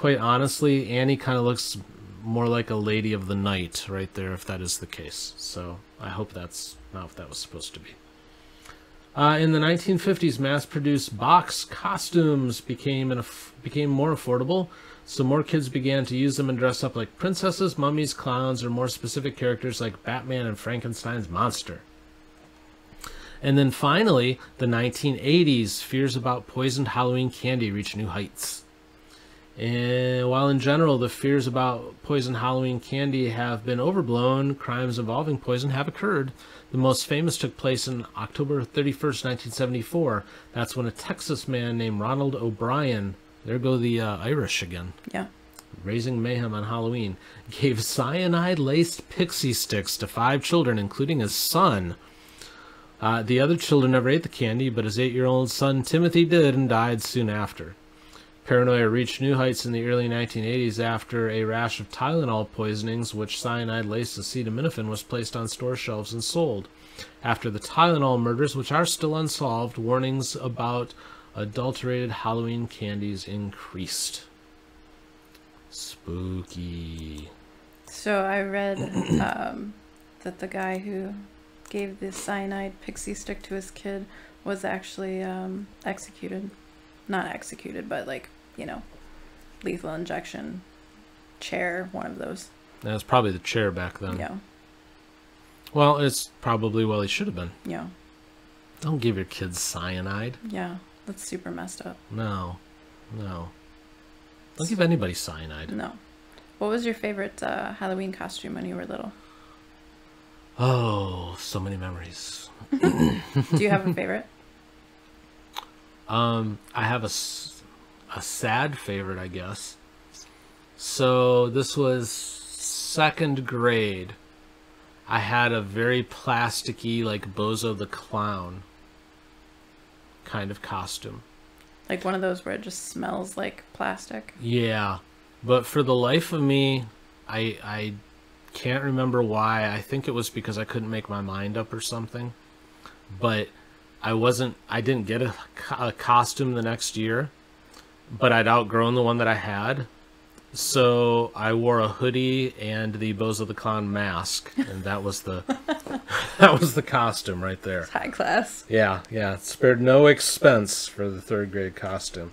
honestly, Annie kind of looks more like a Lady of the Night right there, if that is the case. So I hope that's not what that was supposed to be. In the 1950s, mass-produced box costumes became more affordable, so more kids began to use them and dress up like princesses, mummies, clowns, or more specific characters like Batman and Frankenstein's monster. And then finally, the 1980s, fears about poisoned Halloween candy reached new heights. And while in general the fears about poisoned Halloween candy have been overblown, crimes involving poison have occurred. The most famous took place on October 31st, 1974. That's when a Texas man named Ronald O'Brien, there go the Irish again, yeah, raising mayhem on Halloween, gave cyanide-laced pixie sticks to 5 children, including his son. The other children never ate the candy, but his 8-year-old son Timothy did and died soon after. Paranoia reached new heights in the early 1980s after a rash of Tylenol poisonings, which cyanide-laced acetaminophen, was placed on store shelves and sold. After the Tylenol murders, which are still unsolved, warnings about adulterated Halloween candies increased. Spooky. So I read that the guy who gave the cyanide pixie stick to his kid was actually executed. Not executed, but like, you know, lethal injection, chair, one of those. That's probably the chair back then. Yeah. Well, it's probably, well, he should have been. Yeah. Don't give your kids cyanide. Yeah, that's super messed up. No. Don't give anybody cyanide. No. What was your favorite Halloween costume when you were little? Oh, so many memories. Do you have a favorite? I have a sad favorite, I guess. So this was 2nd grade. I had a very plasticky, like Bozo the Clown kind of costume. Like one of those where it just smells like plastic? Yeah, but for the life of me, I can't remember why. I think it was because I couldn't make my mind up or something. But I didn't get a costume the next year, but I'd outgrown the one that I had. So I wore a hoodie and the Bozo the Clown mask, and that was the costume right there. It's high class. Yeah, it spared no expense for the 3rd grade costume.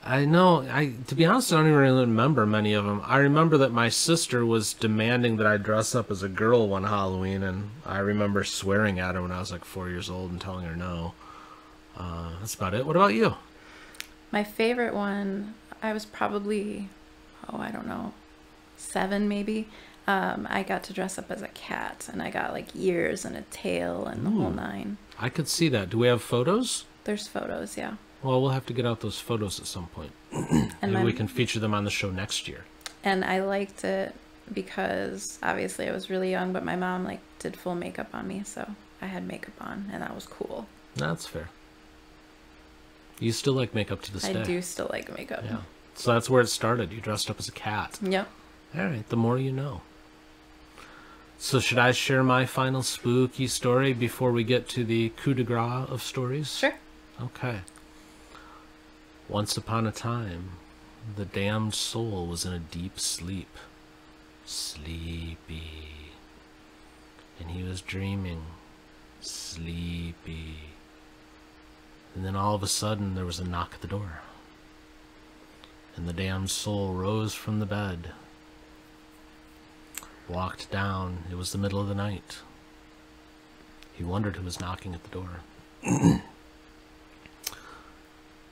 I know, to be honest, I don't even really remember many of them. I remember that my sister was demanding that I dress up as a girl one Halloween, and I remember swearing at her when I was like 4 years old and telling her no. That's about it. What about you? My favorite one, I was probably, I don't know, 7 maybe. I got to dress up as a cat, and I got like ears and a tail and the whole 9. I could see that. Do we have photos? There's photos, yeah. Well, we'll have to get out those photos at some point. And maybe we can feature them on the show next year. And I liked it because obviously I was really young, but my mom like did full makeup on me, so I had makeup on, and that was cool. That's fair. You still like makeup to this day. I do still like makeup. Yeah. So that's where it started. You dressed up as a cat. Yep. All right. The more you know. So should I share my final spooky story before we get to the coup de grace of stories? Sure. Okay. Once upon a time, the damned soul was in a deep sleep. Sleepy. And he was dreaming. Sleepy. And then all of a sudden there was a knock at the door. And the damned soul rose from the bed. Walked down. It was the middle of the night. He wondered who was knocking at the door.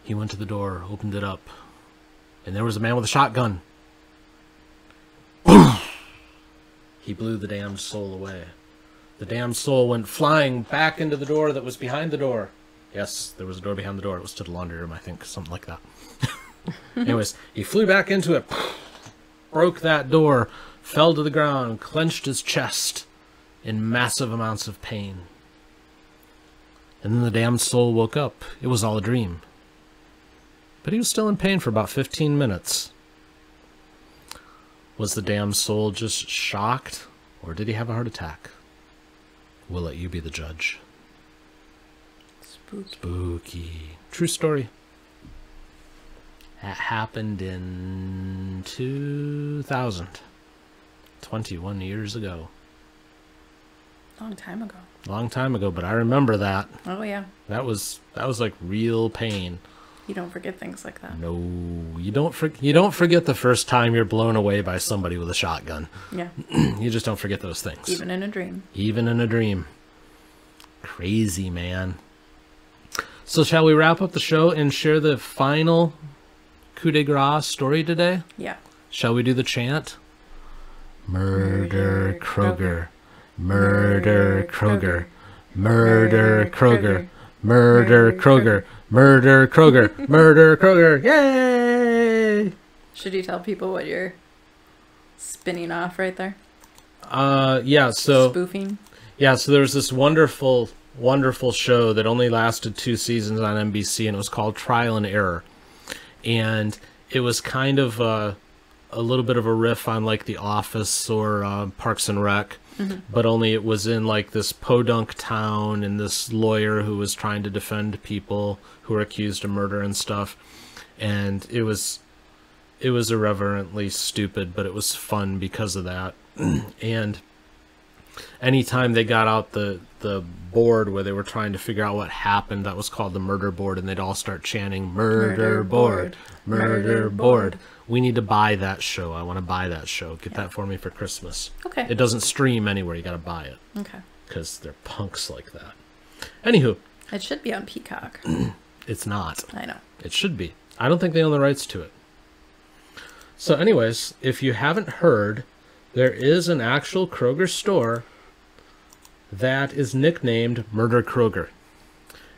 He went to the door, opened it up, and there was a man with a shotgun. He blew the damned soul away. The damned soul went flying back into the door that was behind the door. Yes, there was a door behind the door. It was to the laundry room, I think, something like that. Anyways, he flew back into it, broke that door, fell to the ground, clenched his chest in massive amounts of pain. And then the damned soul woke up. It was all a dream. But he was still in pain for about 15 minutes. Was the damned soul just shocked, or did he have a heart attack? We'll let you be the judge. Spooky. Spooky. True story. That happened in 2000. 21 years ago. Long time ago. Long time ago, but I remember that. Oh, yeah. That was like real pain. You don't forget things like that. No, you don't forget the first time you're blown away by somebody with a shotgun. Yeah. You just don't forget those things. Even in a dream. Even in a dream. Crazy, man. So shall we wrap up the show and share the final coup de grace story today? Yeah. Shall we do the chant? Murder Kroger. Murder Kroger. Murder Kroger. Murder Kroger. Murder Kroger. Murder Kroger. Yay! Should you tell people what you're spinning off right there? Yeah, so Spoofing? Yeah, so there was this wonderful show that only lasted 2 seasons on NBC, and it was called Trial and Error. And it was kind of a little bit of a riff on like The Office or Parks and Rec, but only it was in like this podunk town, and this lawyer who was trying to defend people who were accused of murder and stuff. And it was irreverently stupid, but it was fun because of that. And anytime they got out the board where they were trying to figure out what happened, that was called the murder board, and they'd all start chanting, murder board, murder board. We need to buy that show. I want to buy that show. Get that for me for Christmas. Okay. It doesn't stream anywhere. You got to buy it. Okay. Because they're punks like that. Anywho. It should be on Peacock. It's not. I know. It should be. I don't think they own the rights to it. So anyways, if you haven't heard, there is an actual Kroger store that is nicknamed Murder Kroger.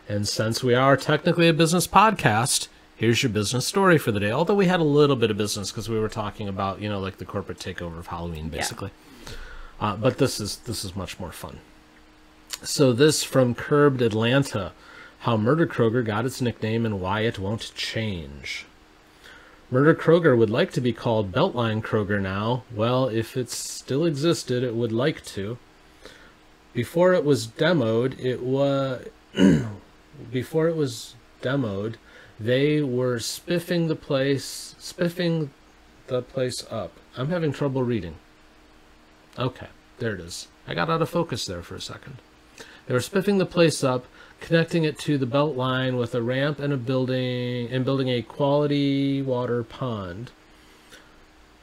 And since we are technically a business podcast, here's your business story for the day. Although we had a little bit of business because we were talking about, like the corporate takeover of Halloween, basically. Yeah. But this is much more fun. So this from Curbed Atlanta, how Murder Kroger got its nickname and why it won't change. Murder Kroger would like to be called Beltline Kroger now. Well, if it still existed, it would like to. Before it was demoed, they were spiffing the place up. I'm having trouble reading. Okay, there it is. I got out of focus there for a second. They were spiffing the place up, connecting it to the Beltline with a ramp and building a quality water pond.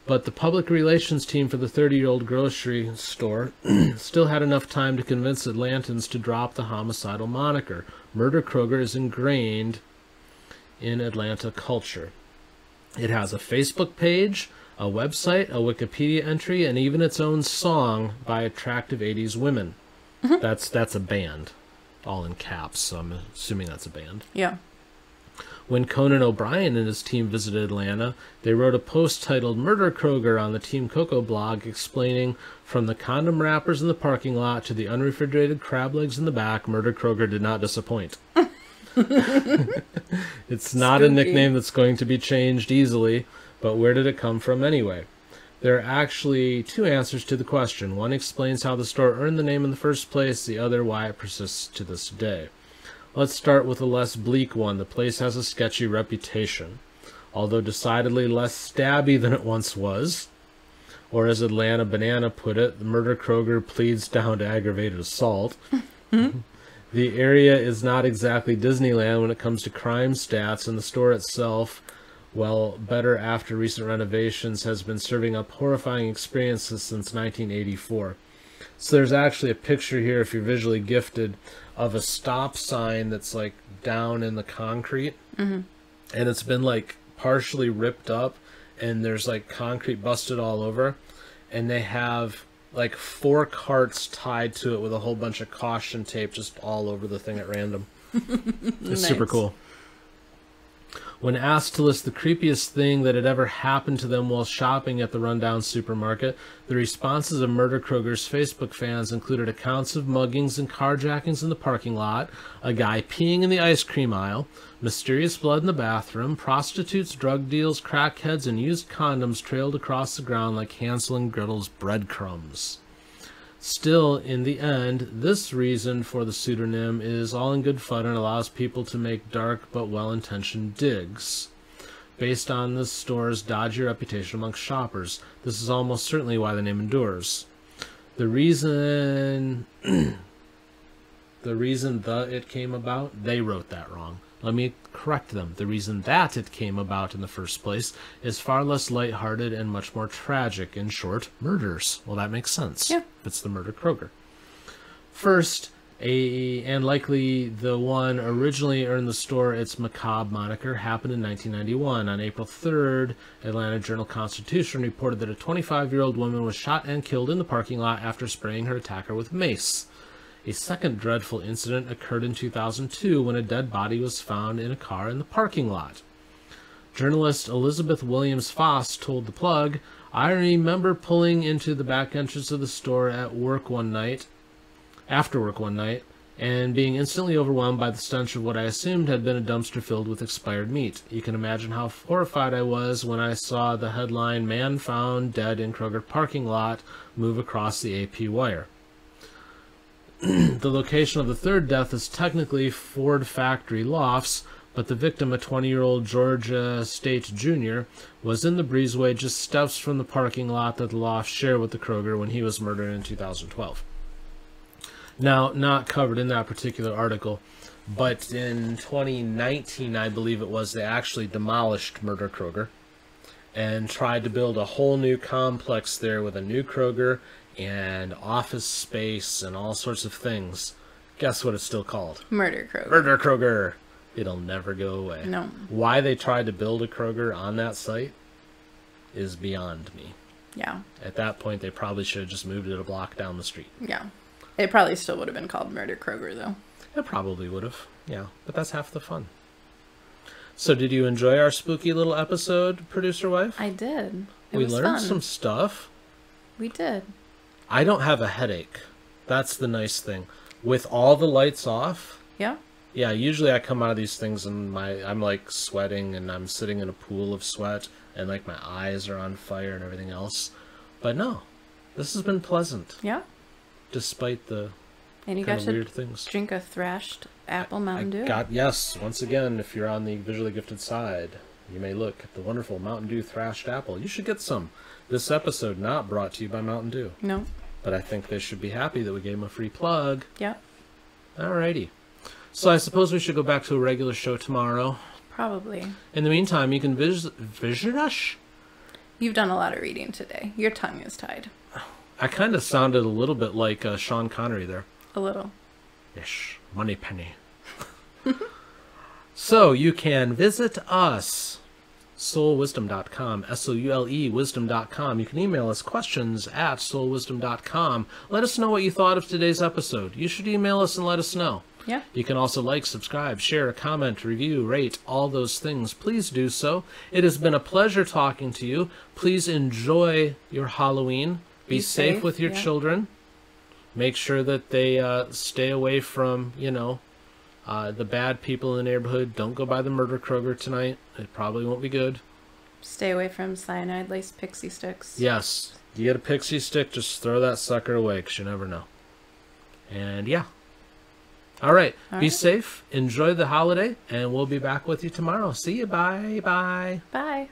But the public relations team for the 30-year-old grocery store still had enough time to convince Atlantans to drop the homicidal moniker. Murder Kroger is ingrained in Atlanta culture. It has a Facebook page, a website, a Wikipedia entry, and even its own song by attractive 80s women. That's a band, all in caps, so I'm assuming that's a band. Yeah. When Conan O'Brien and his team visited Atlanta, they wrote a post titled Murder Kroger on the Team Coco blog explaining from the condom wrappers in the parking lot to the unrefrigerated crab legs in the back, Murder Kroger did not disappoint. It's not a nickname that's going to be changed easily, but where did it come from anyway? There are actually 2 answers to the question. One explains how the store earned the name in the first place, the other why it persists to this day. Let's start with a less bleak one. The place has a sketchy reputation. although decidedly less stabby than it once was. Or as Atlanta Banana put it, the Murder Kroger pleads down to aggravated assault. The area is not exactly Disneyland when it comes to crime stats, and the store itself, well, better after recent renovations, has been serving up horrifying experiences since 1984. So there's actually a picture here, if you're visually gifted, of a stop sign that's like down in the concrete, and it's been like partially ripped up, and there's like concrete busted all over, and they have like 4 carts tied to it with a whole bunch of caution tape just all over the thing at random. It's super cool. When asked to list the creepiest thing that had ever happened to them while shopping at the rundown supermarket, the responses of Murder Kroger's Facebook fans included accounts of muggings and carjackings in the parking lot, a guy peeing in the ice cream aisle, mysterious blood in the bathroom, prostitutes, drug deals, crackheads, and used condoms trailed across the ground like Hansel and Gretel's breadcrumbs. Still, in the end, this reason for the pseudonym is all in good fun and allows people to make dark but well-intentioned digs. Based on the store's dodgy reputation amongst shoppers, this is almost certainly why the name endures. The reason it came about, they wrote that wrong. Let me correct them. The reason that it came about in the first place is far less lighthearted and much more tragic. In short, murders. Well, that makes sense. Yeah. It's the Murder Kroger. First, and likely the one originally earned the store its macabre moniker, happened in 1991. On April 3rd, Atlanta Journal-Constitution reported that a 25-year-old woman was shot and killed in the parking lot after spraying her attacker with mace. A second dreadful incident occurred in 2002 when a dead body was found in a car in the parking lot. Journalist Elizabeth Williams Foss told The Plug, "I remember pulling into the back entrance of the store after work one night, and being instantly overwhelmed by the stench of what I assumed had been a dumpster filled with expired meat. You can imagine how horrified I was when I saw the headline, 'Man Found Dead in Kroger Parking Lot,' move across the AP wire." The location of the third death is technically Ford Factory Lofts, but the victim, a 20-year-old Georgia State Jr., was in the breezeway just steps from the parking lot that the Lofts share with the Kroger when he was murdered in 2012. Now, not covered in that particular article, but in 2019, I believe it was, they actually demolished Murder Kroger and tried to build a whole new complex there with a new Kroger and office space and all sorts of things. Guess what it's still called? Murder Kroger. Murder Kroger. It'll never go away. No. Why they tried to build a Kroger on that site is beyond me. Yeah. At that point, they probably should have just moved it a block down the street. Yeah. It probably still would have been called Murder Kroger, though. It probably would have. Yeah. But that's half the fun. So did you enjoy our spooky little episode, Producer Wife? I did. We learned some stuff. We did. I don't have a headache. That's the nice thing. With all the lights off. Yeah. Yeah, usually I come out of these things and I'm like sweating and I'm sitting in a pool of sweat and like my eyes are on fire and everything else. But no, this has been pleasant. Yeah. Despite the and you kind got of weird things. Drink a thrashed apple Mountain Dew. Yes, once again, if you're on the visually gifted side, you may look at the wonderful Mountain Dew thrashed apple. You should get some. This episode not brought to you by Mountain Dew. No. But I think they should be happy that we gave them a free plug. Yeah. Alrighty. So I suppose we should go back to a regular show tomorrow. Probably. In the meantime, you can visit us. You've done a lot of reading today. Your tongue is tied. I kind of sounded a little bit like Sean Connery there. A little. Yes, money penny. So you can visit us. soulwisdom.com, S-O-U-L-E, wisdom.com. You can email us questions at soulwisdom.com. Let us know what you thought of today's episode. You should email us and let us know. Yeah. You can also like, subscribe, share, comment, review, rate, all those things. Please do so. It has been a pleasure talking to you. Please enjoy your Halloween. Be safe with your children. Make sure that they stay away from, the bad people in the neighborhood. Don't go by the Murder Kroger tonight. It probably won't be good. Stay away from cyanide-laced pixie sticks. Yes. You get a pixie stick, just throw that sucker away, because you never know. And yeah. All right. All Be right. safe. Enjoy the holiday, and we'll be back with you tomorrow. See you. Bye. Bye. Bye.